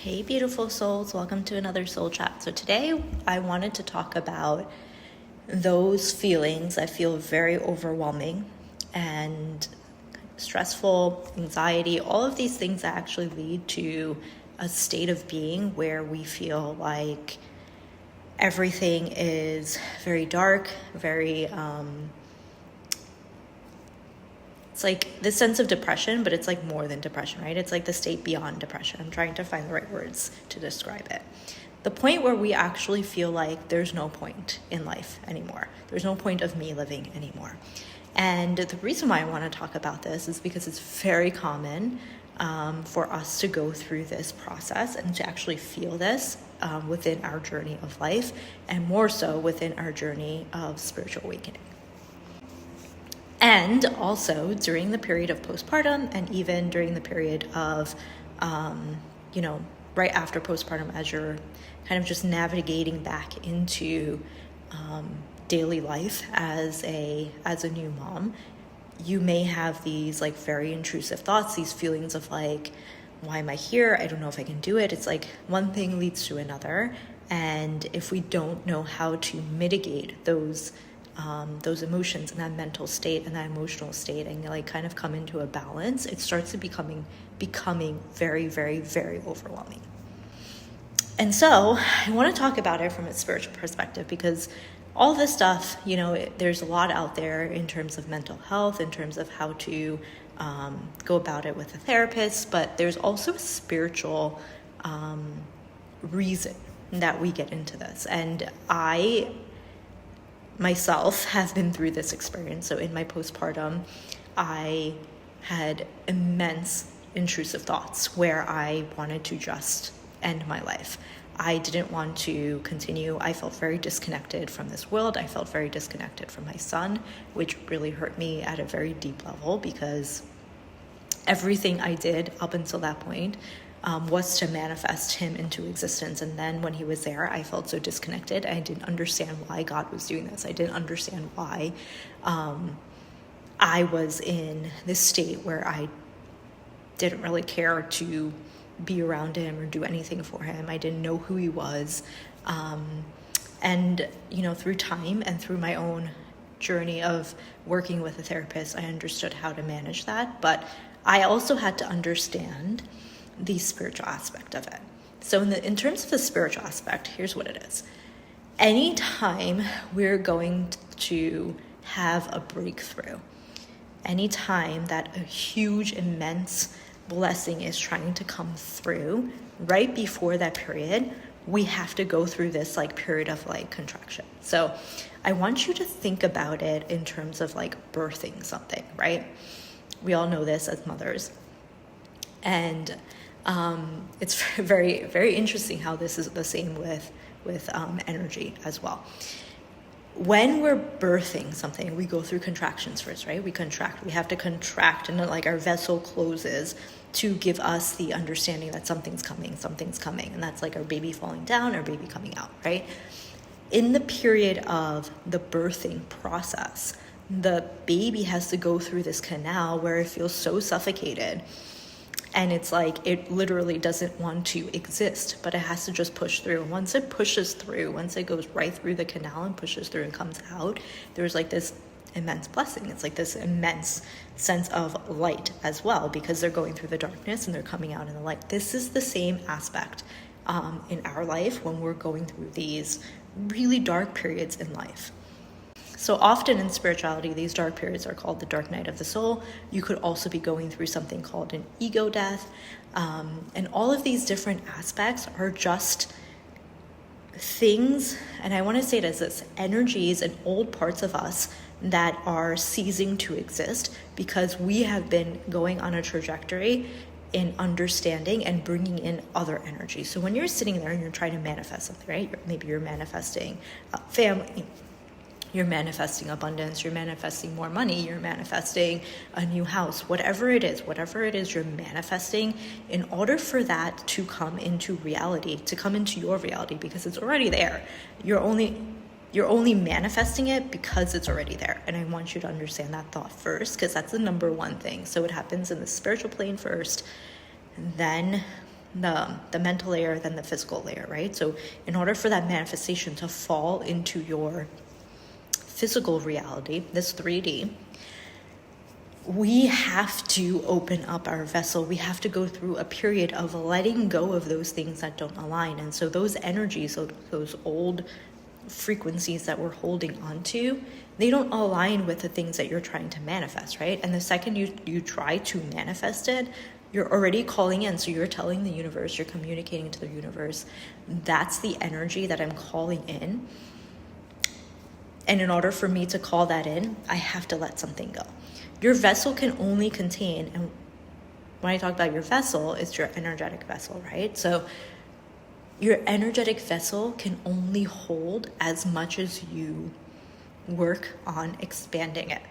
Hey, beautiful souls. Welcome to another soul chat. So today I wanted to talk about those feelings that feel very overwhelming and stressful, anxiety, all of these things that actually lead to a state of being where we feel like everything is very dark, very it's like this sense of depression, but it's like more than depression, right? It's like the state beyond depression. I'm trying to find the right words to describe it. The point where we actually feel like there's no point in life anymore. There's no point of me living anymore. And the reason why I want to talk about this is because it's very common for us to go through this process and to actually feel this within our journey of life, and more so within our journey of spiritual awakening. And also during the period of postpartum, and even during the period of, right after postpartum, as you're kind of just navigating back into daily life as a new mom, you may have these like very intrusive thoughts, these feelings of like, why am I here? I don't know if I can do it. It's like one thing leads to another. And if we don't know how to mitigate those emotions and that mental state and that emotional state and like kind of come into a balance, it starts to becoming very, very, very overwhelming. And so I want to talk about it from a spiritual perspective, because all this stuff, there's a lot out there in terms of mental health, in terms of how to go about it with a therapist, but there's also a spiritual reason that we get into this. And I myself have been through this experience. So in my postpartum, I had immense intrusive thoughts where I wanted to just end my life. I didn't want to continue. I felt very disconnected from this world. I felt very disconnected from my son, which really hurt me at a very deep level, because everything I did up until that point was to manifest him into existence. And then when he was there, I felt so disconnected. I didn't understand why God was doing this. I didn't understand why I was in this state where I didn't really care to be around him or do anything for him. I didn't know who he was. And through time and through my own journey of working with a therapist, I understood how to manage that. But I also had to understand the spiritual aspect of it. So in terms of the spiritual aspect, here's what it is. Anytime we're going to have a breakthrough, anytime that a huge, immense blessing is trying to come through, right before that period, we have to go through this like period of like contraction. So I want you to think about it in terms of like birthing something, right? We all know this as mothers. And it's very, very interesting how this is the same with energy as well. When we're birthing something, we go through contractions first, right? We have to contract, and like our vessel closes to give us the understanding that something's coming. And that's like our baby falling down, our baby coming out, right? In the period of the birthing process, the baby has to go through this canal where it feels so suffocated. And it's like it literally doesn't want to exist, but it has to just push through. Once it pushes through, once it goes right through the canal and pushes through and comes out, there's like this immense blessing. It's like this immense sense of light as well, because they're going through the darkness and they're coming out in the light. This is the same aspect in our life when we're going through these really dark periods in life. So often in spirituality, these dark periods are called the dark night of the soul. You could also be going through something called an ego death. And all of these different aspects are just things, and I want to say it as this, energies and old parts of us that are ceasing to exist because we have been going on a trajectory in understanding and bringing in other energies. So when you're sitting there and you're trying to manifest something, right? Maybe you're manifesting a family, you're manifesting abundance, you're manifesting more money, you're manifesting a new house, whatever it is you're manifesting, in order for that to come into reality, to come into your reality, because it's already there. You're only manifesting it because it's already there. And I want you to understand that thought first, because that's the number one thing. So it happens in the spiritual plane first, then the mental layer, then the physical layer, right? So in order for that manifestation to fall into your physical reality, this 3D, we have to open up our vessel. We have to go through a period of letting go of those things that don't align. And so those energies, those old frequencies that we're holding onto, they don't align with the things that you're trying to manifest, right? And the second you try to manifest it, you're already calling in. So you're telling the universe, you're communicating to the universe, that's the energy that I'm calling in. And in order for me to call that in, I have to let something go. Your vessel can only contain, and when I talk about your vessel, it's your energetic vessel, right? So your energetic vessel can only hold as much as you work on expanding it.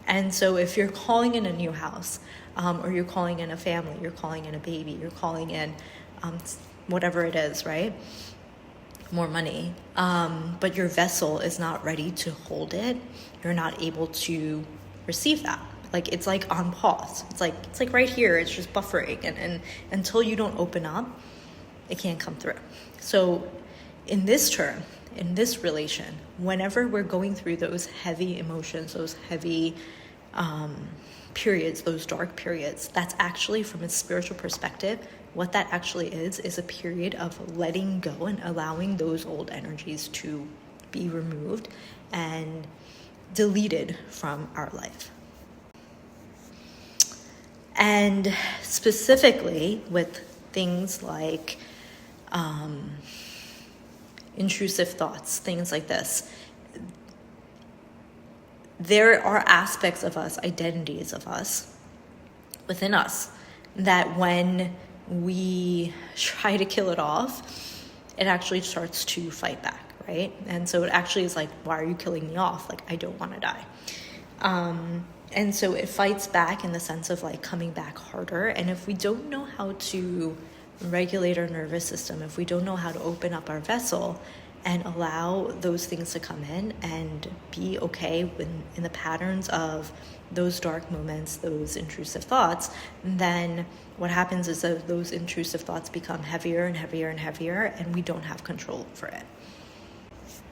And so if you're calling in a new house, or you're calling in a family, you're calling in a baby, you're calling in whatever it is, right? More money, but your vessel is not ready to hold it, you're not able to receive that. Like, it's like on pause. It's like right here, it's just buffering, and until you don't open up, it can't come through. So in this term, in this relation, whenever we're going through those heavy emotions, those heavy periods, those dark periods, that's actually, from a spiritual perspective, what that actually is a period of letting go and allowing those old energies to be removed and deleted from our life. And specifically with things like intrusive thoughts, things like this, there are aspects of us, identities of us, within us, that when we try to kill it off, it actually starts to fight back, right? And so it actually is like, why are you killing me off? Like, I don't want to die. And so it fights back in the sense of like coming back harder. And if we don't know how to regulate our nervous system, if we don't know how to open up our vessel and allow those things to come in and be okay in the patterns of those dark moments, those intrusive thoughts, then what happens is that those intrusive thoughts become heavier and heavier and heavier, and we don't have control over it.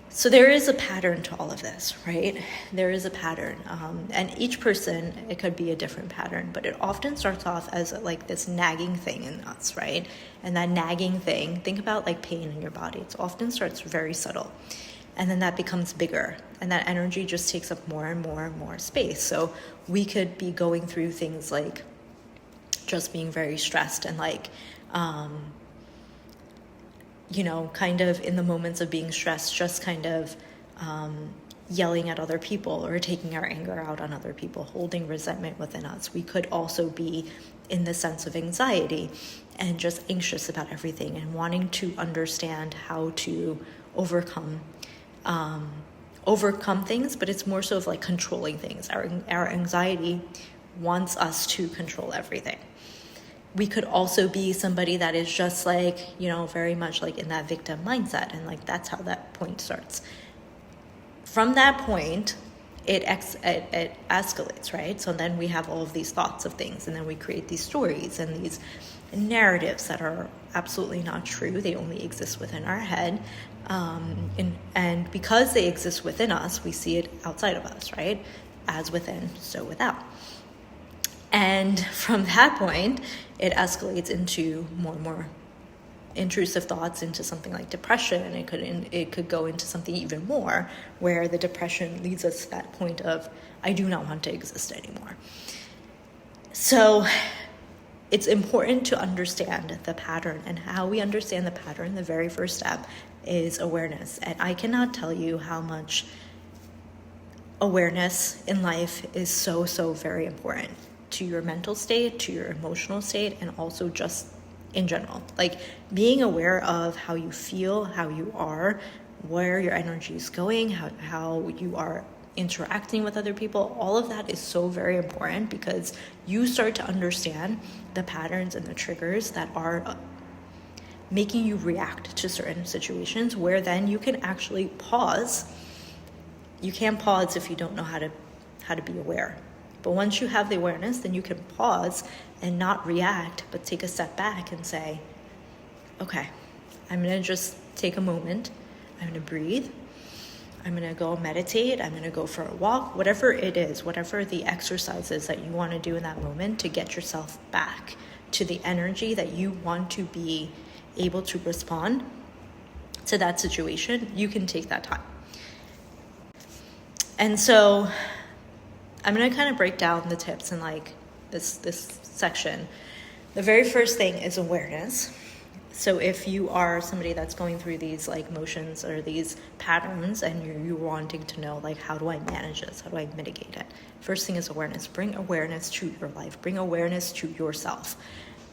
So there is a pattern to all of this, right? There is a pattern. And each person, it could be a different pattern, but it often starts off as like this nagging thing in us, right? And that nagging thing, think about like pain in your body. It often starts very subtle. And then that becomes bigger. And that energy just takes up more and more and more space. So we could be going through things like just being very stressed and like, kind of in the moments of being stressed, just kind of yelling at other people or taking our anger out on other people, holding resentment within us. We could also be in the sense of anxiety and just anxious about everything and wanting to understand how to overcome things, but it's more so of like controlling things. Our anxiety wants us to control everything. We could also be somebody that is just like, very much like in that victim mindset. And like, that's how that point starts. From that point, it escalates, right? So then we have all of these thoughts of things, and then we create these stories and these narratives that are absolutely not true. They only exist within our head. And because they exist within us, we see it outside of us, right? As within, so without. And from that point, it escalates into more and more intrusive thoughts, into something like depression. It could go into something even more, where the depression leads us to that point of, I do not want to exist anymore. So it's important to understand the pattern, and how we understand the pattern, the very first step is awareness. And I cannot tell you how much awareness in life is so, so very important to your mental state, to your emotional state, and also just in general. Like, being aware of how you feel, how you are, where your energy is going, how you are interacting with other people, all of that is so very important, because you start to understand the patterns and the triggers that are making you react to certain situations, where then you can actually pause. You can't pause if you don't know how to be aware. But once you have the awareness, then you can pause and not react, but take a step back and say, okay, I'm going to just take a moment. I'm going to breathe. I'm going to go meditate. I'm going to go for a walk, whatever it is, whatever the exercise is that you want to do in that moment to get yourself back to the energy that you want to be able to respond to that situation. You can take that time. And so I'm going to kind of break down the tips in like this section. The very first thing is awareness. So if you are somebody that's going through these like motions or these patterns and you're wanting to know like, how do I manage this? How do I mitigate it? First thing is awareness. Bring awareness to your life. Bring awareness to yourself.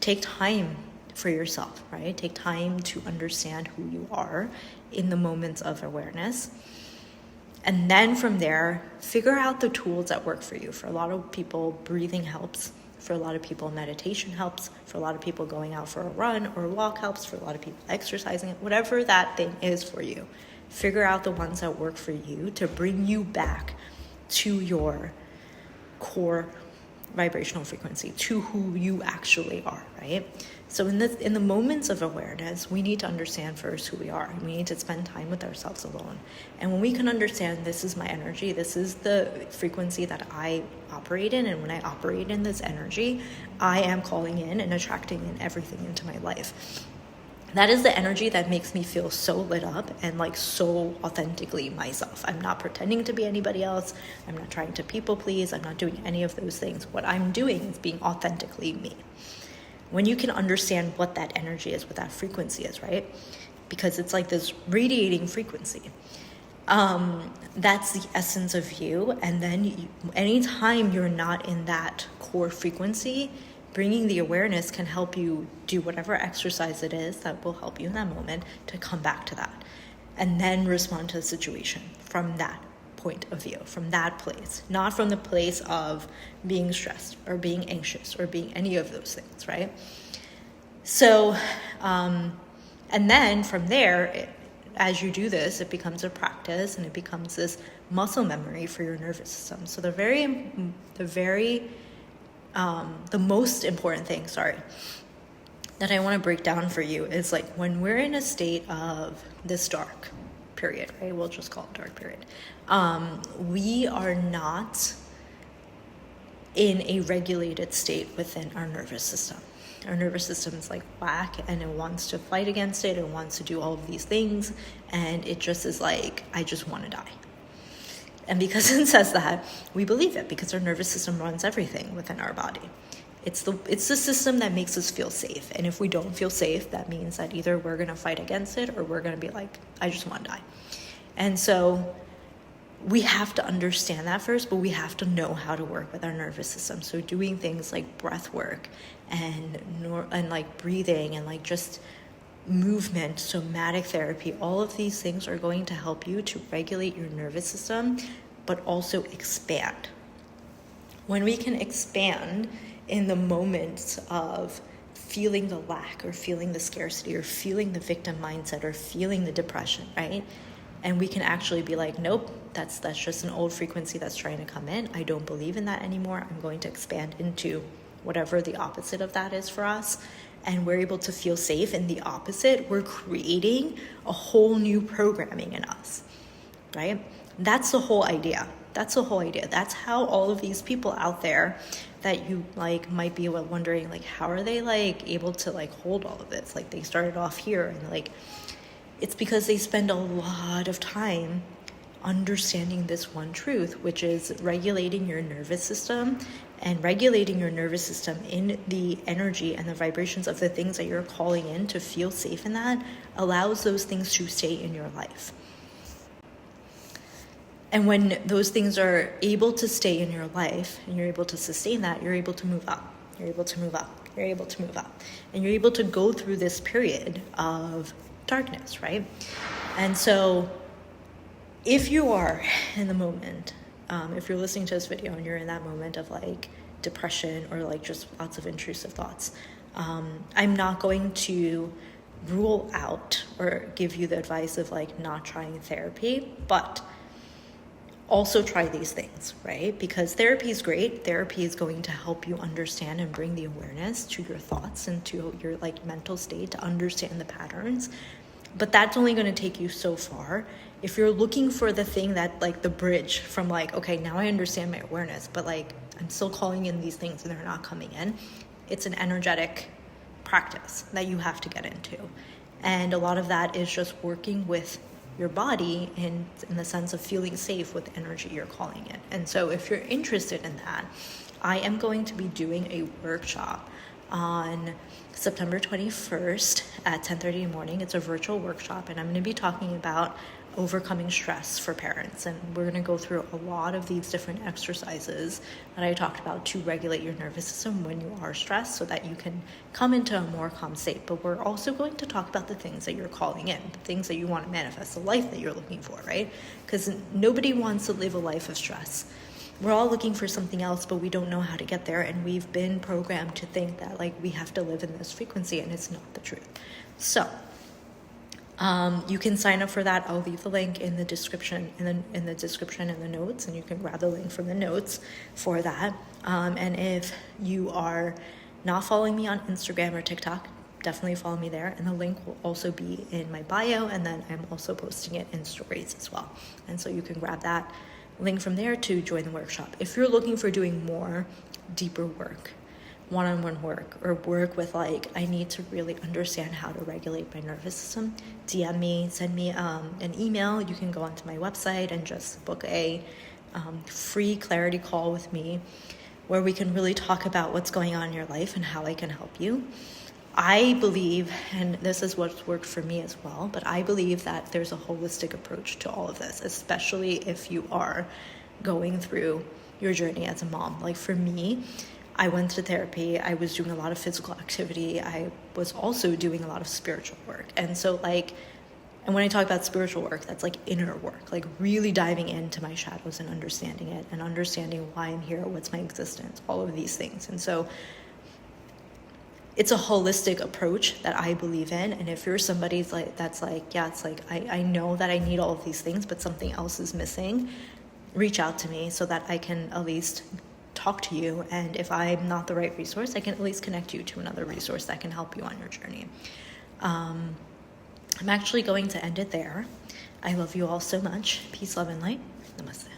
Take time for yourself, right? Take time to understand who you are in the moments of awareness. And then from there, figure out the tools that work for you. For a lot of people, breathing helps. For a lot of people, meditation helps. For a lot of people, going out for a run or a walk helps. For a lot of people, exercising, whatever that thing is for you. Figure out the ones that work for you to bring you back to your core vibrational frequency, to who you actually are, right? So in the moments of awareness, we need to understand first who we are, and we need to spend time with ourselves alone. And when we can understand, this is my energy, this is the frequency that I operate in, and when I operate in this energy, I am calling in and attracting in everything into my life. That is the energy that makes me feel so lit up and like so authentically myself. I'm not pretending to be anybody else. I'm not trying to people please. I'm not doing any of those things. What I'm doing is being authentically me. When you can understand what that energy is, what that frequency is, right? Because it's like this radiating frequency. That's the essence of you. And then anytime you're not in that core frequency, bringing the awareness can help you do whatever exercise it is that will help you in that moment to come back to that. And then respond to the situation from that point of view, from that place, not from the place of being stressed or being anxious or being any of those things, right? So, and then from there, as you do this, it becomes a practice and it becomes this muscle memory for your nervous system. So the most important thing, that I want to break down for you is like when we're in a state of this dark period, right? We'll just call it dark period. We are not in a regulated state within our nervous system. Our nervous system is like whack and it wants to fight against it. It wants to do all of these things. And it just is like, I just want to die. And because it says that, we believe it because our nervous system runs everything within our body. It's the system that makes us feel safe. And if we don't feel safe, that means that either we're going to fight against it or we're going to be like, I just want to die. And so we have to understand that first, but we have to know how to work with our nervous system. So doing things like breath work and like breathing and like just movement, somatic therapy, all of these things are going to help you to regulate your nervous system, but also expand. When we can expand in the moments of feeling the lack or feeling the scarcity or feeling the victim mindset or feeling the depression, right? And we can actually be like, nope, that's just an old frequency that's trying to come in. I don't believe in that anymore. I'm going to expand into whatever the opposite of that is for us. And we're able to feel safe in the opposite. We're creating a whole new programming in us, right? That's the whole idea. That's how all of these people out there that you like might be wondering, like, how are they like able to like hold all of this? Like they started off here and like, it's because they spend a lot of time understanding this one truth, which is regulating your nervous system and regulating your nervous system in the energy and the vibrations of the things that you're calling in to feel safe in that allows those things to stay in your life. And when those things are able to stay in your life and you're able to sustain that, you're able to move up. You're able to move up. You're able to move up. And you're able to go through this period of darkness, right? And so if you are in the moment, if you're listening to this video and you're in that moment of like depression or like just lots of intrusive thoughts, I'm not going to rule out or give you the advice of like not trying therapy, but also try these things, right? Because therapy is great. Therapy is going to help you understand and bring the awareness to your thoughts and to your like mental state to understand the patterns. But that's only going to take you so far. If you're looking for the thing that like the bridge from like, okay, now I understand my awareness, but like I'm still calling in these things and they're not coming in. It's an energetic practice that you have to get into. And a lot of that is just working with your body in the sense of feeling safe with the energy you're calling in. And so if you're interested in that, I am going to be doing a workshop on September 21st at 10:30 in the morning. It's a virtual workshop, and I'm going to be talking about overcoming stress for parents. And we're going to go through a lot of these different exercises that I talked about to regulate your nervous system when you are stressed so that you can come into a more calm state. But we're also going to talk about the things that you're calling in, the things that you want to manifest, the life that you're looking for, right? Because nobody wants to live a life of stress. We're all looking for something else, but we don't know how to get there. And we've been programmed to think that like we have to live in this frequency, and it's not the truth. So you can sign up for that. I'll leave the link in the description, in the description and the notes, and you can grab the link from the notes for that. And if you are not following me on Instagram or TikTok, definitely follow me there. And the link will also be in my bio, and then I'm also posting it in stories as well. And so you can grab that link from there to join the workshop. If you're looking for doing more deeper work, one-on-one work, or work with like, I need to really understand how to regulate my nervous system, DM me, send me an email. You can go onto my website and just book a free clarity call with me where we can really talk about what's going on in your life and how I can help you. I believe, and this is what's worked for me as well, but I believe that there's a holistic approach to all of this, especially if you are going through your journey as a mom. Like for me, I went to therapy. I was doing a lot of physical activity. I was also doing a lot of spiritual work. And so like, and when I talk about spiritual work, that's like inner work, like really diving into my shadows and understanding it and understanding why I'm here, what's my existence, all of these things. And so it's a holistic approach that I believe in. And if you're somebody that's like, yeah, it's like, I know that I need all of these things, but something else is missing, reach out to me so that I can at least talk to you. And if I'm not the right resource, I can at least connect you to another resource that can help you on your journey. I'm actually going to end it there. I love you all so much. Peace, love, and light. Namaste.